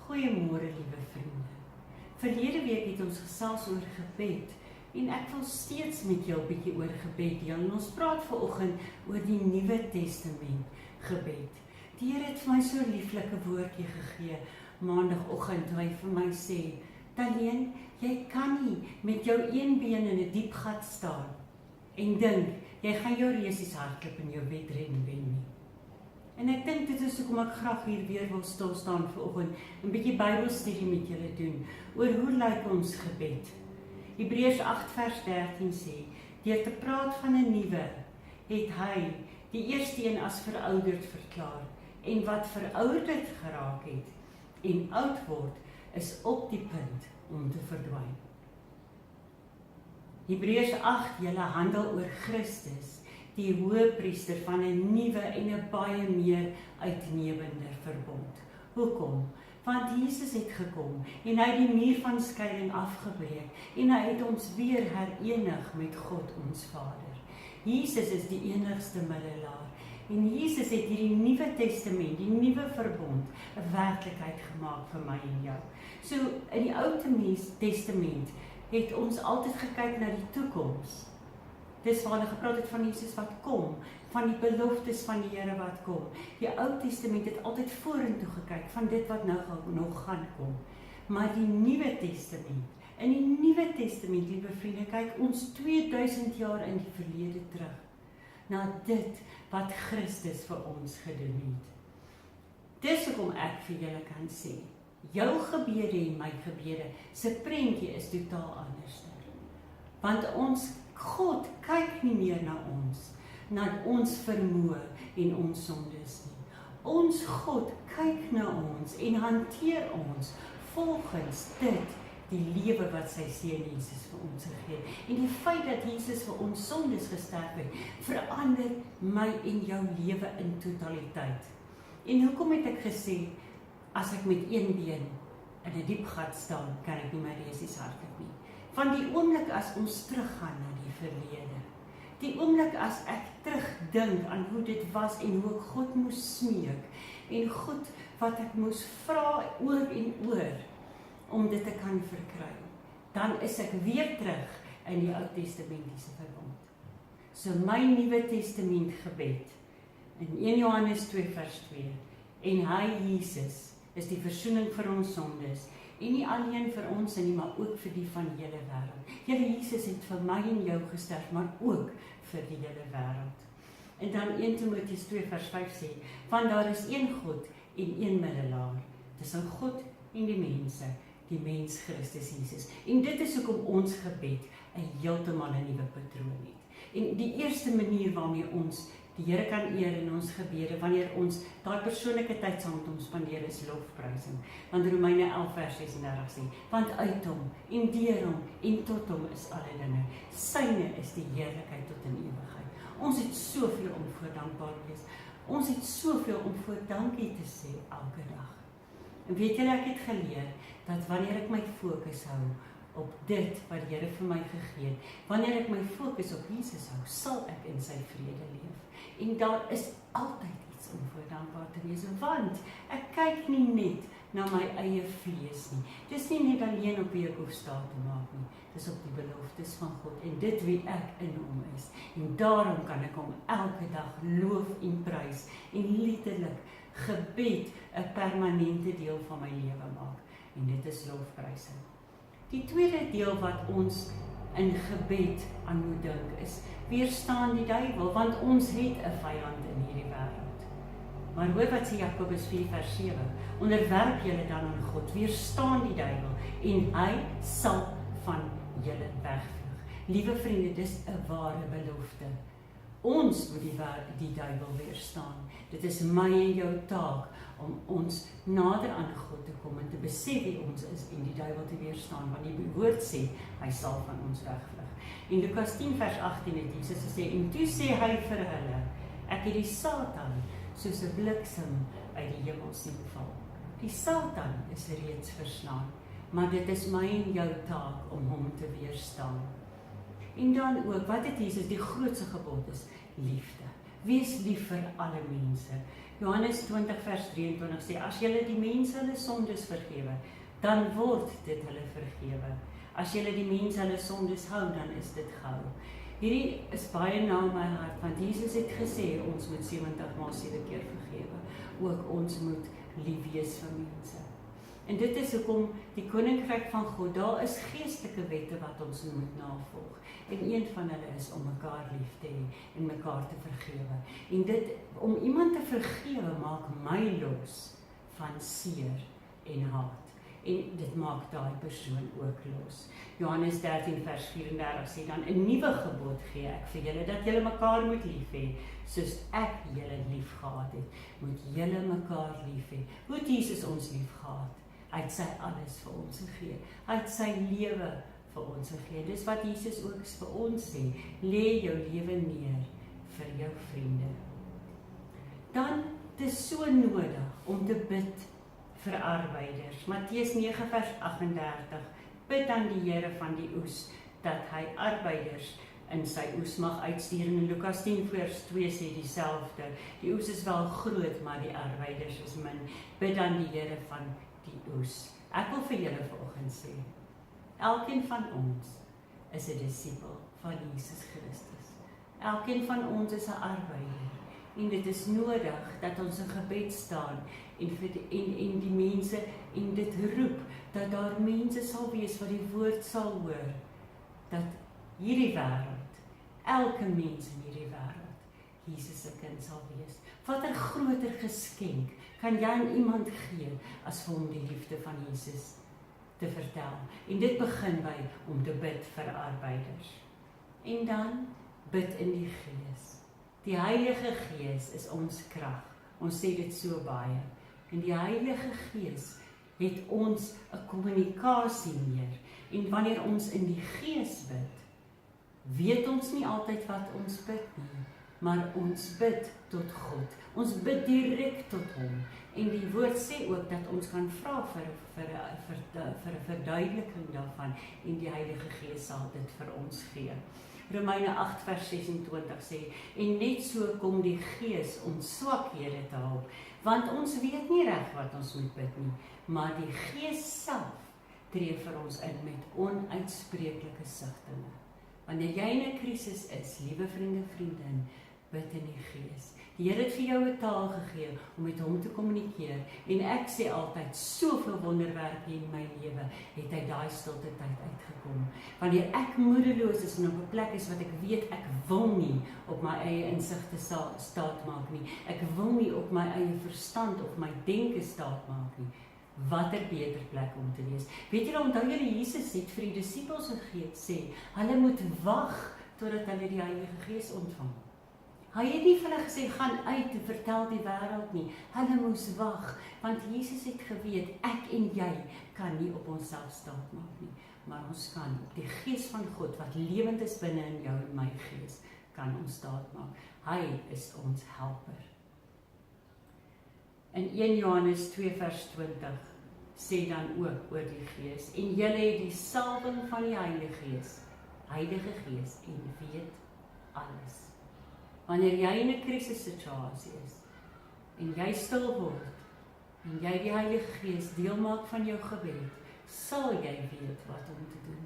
Goeiemôre, liewe vriende. Verlede week het ons gesels oor gebed en ek wil steeds met jou 'n bietjie oor gebed deel. En ons praat vanoggend oor die Nuwe Testament gebed. Die Here het vir my so 'n lieflike woordjie gegee maandagooggend toe hy vir my sê, Talien, jy kan nie met jou een been in 'n diep gat staan en dink jy gaan jou resies hardloop in jou wedren wen nie. En ek dink dit is hoekom ek graag hier weer wil stil staan vanoggend, 'n bietjie Bybelstudie met julle doen oor hoe lyk ons gebed. Hebreërs 8 vers 13 sê, deur te praat van 'n nuwe, het hy die eerste een as verouderd verklaar, en wat verouderd geraak het en oud word, is op die punt om te verdwyn. Hebreërs 8, julle handel oor Christus, die hoëpriester van 'n nuwe en 'n baie meer uitnemende verbond. Hoekom? Want Jesus het gekom en hy het die muur van skeiding afgebreek en hy het ons weer herenig met God ons Vader. Jesus is die enigste middelaar en Jesus het hierdie Nuwe Testament, die nuwe verbond, 'n werklikheid gemaak vir my en jou. So in die Ou Testament het ons altyd gekyk na die toekoms. Dis waar hulle gepraat het van Jesus wat kom, van die beloftes van die Here wat kom. Die Ou Testament het altyd vorentoe gekyk van dit wat nou nog gaan kom. Maar die Nuwe Testament, in die Nuwe Testament, liewe vriende, kyk ons 2000 jaar in die verlede terug na dit wat Christus vir ons gedoen het. Dis hoekom ek vir julle kan sê, jou gebede en my gebede, se prentjie is totaal anders. Want ons God kyk nie meer na ons vermoë en ons sondes nie. Ons God kyk na ons en hanteer ons volgens dit, die lewe wat sy seun Jesus vir ons gegee het. En die feit dat Jesus vir ons sondes gesterf het, verander my en jou lewe in totaliteit. En hoekom het ek gesê, as ek met een been in 'n diep gat staan, kan ek nie my resies hardloop nie. Van die oomblik as ons teruggaan na die verlede, die oomblik as ek terugdink aan hoe dit was en hoe ek God moes smeek, en God wat ek moes vra oor en oor, om dit te kan verkry, dan is ek weer terug in die Ou Testamentiese verbond. So my Nuwe Testament gebed, in 1 Johannes 2 vers 2, en hy, Jesus, is die versoening vir ons sondes, en nie alleen vir ons nie, maar ook vir die van die hele wêreld. Here Jesus het vir my en jou gesterf, maar ook vir die hele wêreld. En dan 1 Timoteus 2 vers 5 sê, want daar is een God en een middelaar, tussen God en die mense, die mens Christus Jesus. En dit is hoekom ons gebed 'n heeltemal 'n nuwe patroon het. En die eerste manier waarmee ons die Here kan eer in ons gebede, wanneer ons daai persoonlike tyd saam met hom spandeer, is lofprysing. Want Romeine 11 vers 36 sê, want uit hom, en deur hom, en tot hom is alle dinge. Syne is die heerlikheid tot in ewigheid. Ons het soveel om voor dankbaar te wees. Ons het soveel om voor dankie te sê elke dag. En weet julle, ek het geleer, dat wanneer ek my fokus hou op dit wat die Here vir my gegee het, wanneer ek my fokus op Jesus hou, sal ek in sy vrede leef. En daar is altyd iets om voor dankbaar te wees, want ek kyk nie net na my eie vlees nie. Dis nie net alleen op wie ek hoef staat te maak nie, dis op die beloftes van God en dit wie ek in hom is. En daarom kan ek hom elke dag loof en prys en letterlik gebed 'n permanente deel van my lewe maak. En dit is lofprysing. Die tweede deel wat ons in gebed aan moet dink is, weerstaan die duiwel, want ons het 'n vyand in hierdie wêreld. Maar hoor wat sê Jakobus 4 vers 7, onderwerp julle dan aan God, weerstaan die duiwel, en hy sal van julle wegvlug. Liewe vriende, dis 'n ware belofte. Ons moet die duiwel weerstaan. Dit is my en jou taak om ons nader aan God te kom en te besef wie ons is en die duiwel te weerstaan, want die woord sê, hy sal van ons wegvlug. In Lukas 10 vers 18 het Jesus gesê, en toe sê hy vir hulle, ek het die Satan soos 'n bliksem uit die hemel sien val. Die Satan is reeds verslaan, maar dit is my en jou taak om hom te weerstaan. En dan ook, wat het Jesus, die grootste gebod is, liefde. Wees lief vir alle mense. Johannes 20 vers 23 sê, as julle die mense hulle sondes vergewe, dan word dit hulle vergewe. As julle die mense hulle sondes hou, dan is dit gehou. Hierdie is baie na my hart, want Jesus het gesê, ons moet 70 maal 7 keer vergewe. Ook ons moet lief wees vir mense. En dit is hoekom die koninkryk van God, daar is geestelike wette wat ons moet navolg. En een van hulle is om mekaar lief te hê en mekaar te vergewe. En dit, om iemand te vergewe, maak my los van seer en haat. En dit maak daai persoon ook los. Johannes 13 vers 34 sê dan, 'n nuwe gebod gee ek vir julle, dat julle mekaar moet lief hê, soos ek julle lief gehad het, moet julle mekaar lief hê. Hoe het Jesus ons lief gehad? Hy het sy alles vir ons gegee. Hy het sy lewe vir ons gegee. Dis wat Jesus ook vir ons sê, lê jou lewe neer vir jou vriende. Dan, dit is so nodig om te bid vir arbeiders. Matteus 9 vers 38, bid aan die Here van die oes, dat hy arbeiders in sy oes mag uitstuur. En in Lukas 10 vers 2 sê dieselfde, die oes is wel groot, maar die arbeiders is min. Bid aan die Here van die oes. Ek wil vir julle vanoggend sê, elkeen van ons is 'n disipel van Jesus Christus. Elkeen van ons is 'n arbeider. En dit is nodig dat ons in gebed staan en die mense en dit roep, dat daar mense sal wees wat die woord sal hoor, dat hierdie wêreld, elke mens in hierdie wêreld, Jesus se kind sal wees. Wat 'n groter geskenk kan jy aan iemand gee as vir hom die liefde van Jesus te vertel. En dit begin by om te bid vir arbeiders. En dan bid in die Gees. Die Heilige Gees is ons krag. Ons sê dit so baie. En die Heilige Gees het ons 'n kommunikasie meer. En wanneer ons in die Gees bid, weet ons nie altyd wat ons bid nie, maar ons bid tot God. Ons bid direk tot hom. En die woord sê ook dat ons kan vra vir 'n verduideliking daarvan en die Heilige Gees sal dit vir ons gee. Romeine 8 vers 26 sê, en net so kom die Gees ons swakhede te help, want ons weet nie reg wat ons moet bid nie, maar die Gees self tree vir ons in met onuitspreeklike sigtinge. Wanneer jy in 'n krisis is, liewe vriende, vriendin, bid in die Gees. Die Here het vir jou 'n taal gegee om met hom te kommunikeer. En ek sê altyd, soveel wonderwerke in my lewe het uit daai stilte tyd uitgekom. Wanneer ek moedeloos is en op 'n plek is wat ek weet ek wil nie op my eie insigte staat maak nie. Ek wil nie op my eie verstand of my denke staat maak nie. Watter beter plek om te wees. Weet julle, onthou julle Jesus het vir die disippels gesê, hulle moet wag totdat hulle die Heilige Gees ontvang. Hy het nie vir hulle gesê, gaan uit en vertel die wêreld nie. Hulle moes wag, want Jesus het geweet, ek en jy kan nie op onsself staat maak nie. Maar ons kan, die Gees van God, wat lewend is binne in jou en my gees, kan ons staat maak. Hy is ons helper. In 1 Johannes 2 vers 20 sê dan ook oor die Gees, en julle het die salwing van die Heilige Gees en weet alles. Wanneer jy in 'n krisissituasie is, en jy stil word, en jy die Heilige Gees deel maak van jou gebed, sal jy weet wat om te doen.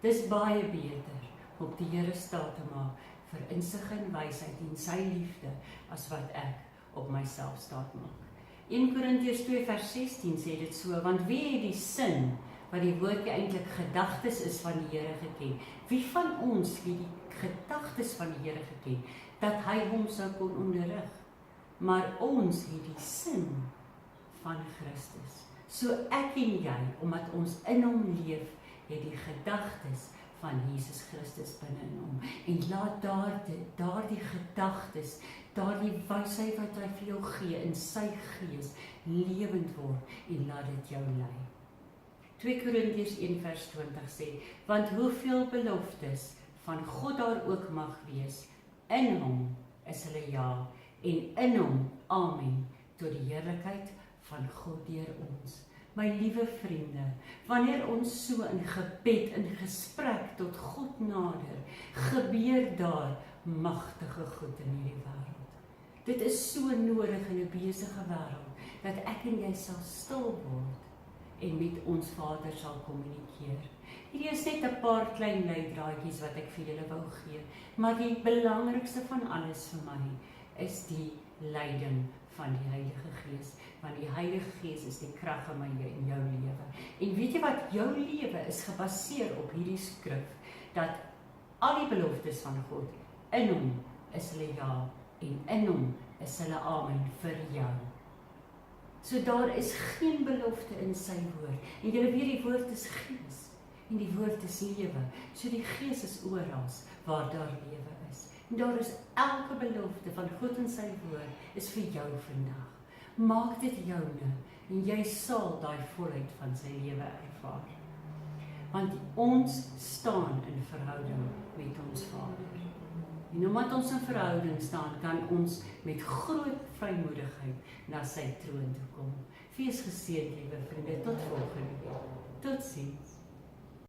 Dis baie beter om die Here staat te maak vir insig en wysheid en sy liefde, as wat ek op myself staat maak. 1 Korintiërs 2 vers 16 sê dit so, want wie het die sin, wat die woordjie eintlik gedagtes is van die Here geken? Wie van ons het die gedagtes van die Here geken, dat hy hom sou kon onderrig? Maar ons het die sin van Christus. So ek en jy, omdat ons in hom leef, het die gedagtes van Jesus Christus binne in hom. En laat daardie gedagtes, daardie wysheid wat hy vir jou gee in sy gees, lewend word en laat dit jou lei. 2 Korintiërs 1 vers 20 sê, want hoeveel beloftes van God daar ook mag wees, in hom is hulle ja, en in hom amen, tot die heerlikheid van God deur ons. My liewe vriende, wanneer ons so in gebed, in gesprek tot God nader, gebeur daar magtige goed in hierdie wêreld. Dit is so nodig in 'n besige wêreld, dat ek en jy sal stil word en met ons Vader sal kommunikeer. Hierdie is net 'n paar klein leidraadjies wat ek vir julle wou gee, maar die belangrikste van alles vir my is die leiding van die Heilige Gees, want die Heilige Gees is die krag in my en jou lewe. En weet jy wat, jou lewe is gebaseer op hierdie skrif, dat al die beloftes van God, in hom is hulle ja, en in hom is hulle amen vir jou. So daar is geen belofte in sy woord, en julle weet die woord is gees, en die woord is lewe, so die gees is oral waar daar lewe is. En daar is elke belofte van God in sy woord, is vir jou vandag. Maak dit joune, en jy sal daai volheid van sy lewe ervaar. Want ons staan in verhouding met ons Vader. En omdat ons in verhouding staan, kan ons met groot vrymoedigheid na sy troon toe kom. Wees geseënd, liewe vriende, tot volgende week. Totsiens.